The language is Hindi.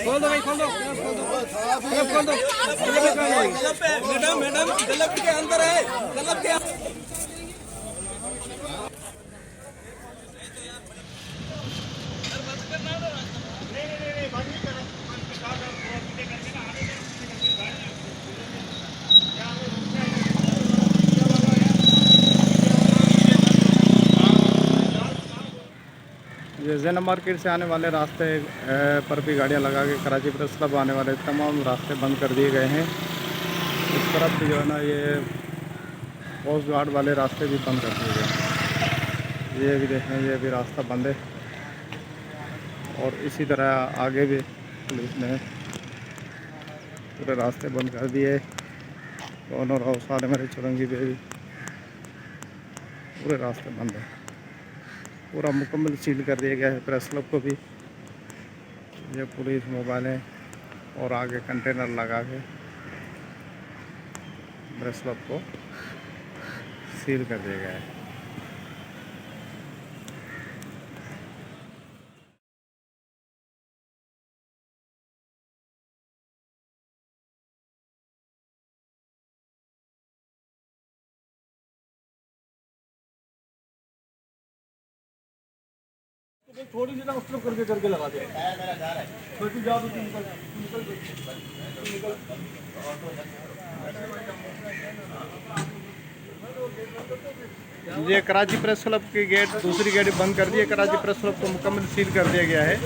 खोल दो भाई, खोल दो, खोल दो। मैडम मैडम गलब के अंदर है, गलब के ये जैना मार्केट से आने वाले रास्ते पर भी गाड़ियां लगा के कराची प्रेस क्लब आने वाले तमाम रास्ते बंद कर दिए गए हैं। इस तरफ भी जो है ना ये कोस्ट गार्ड वाले रास्ते भी बंद कर दिए गए हैं। ये भी देखें, ये भी रास्ता बंद है और इसी तरह आगे भी पुलिस ने पूरे रास्ते बंद कर दिए। दोनों राव सारे मेरे चुरंगी पे भी पूरे रास्ते बंद है, पूरा मुकम्मल सील कर दिया गया है। प्रेस क्लब को भी ये पुलिस मोबाइलें और आगे कंटेनर लगा के प्रेस क्लब को सील कर दिया गया है। थोड़ी सी ना उस तरफ करके लगा दे। फिर तू जा, तू निकल ये कराची प्रेस क्लब की गेट, दूसरी गेट बंद कर दी है। कराची प्रेस क्लब को मुकम्मल सील कर दिया गया है।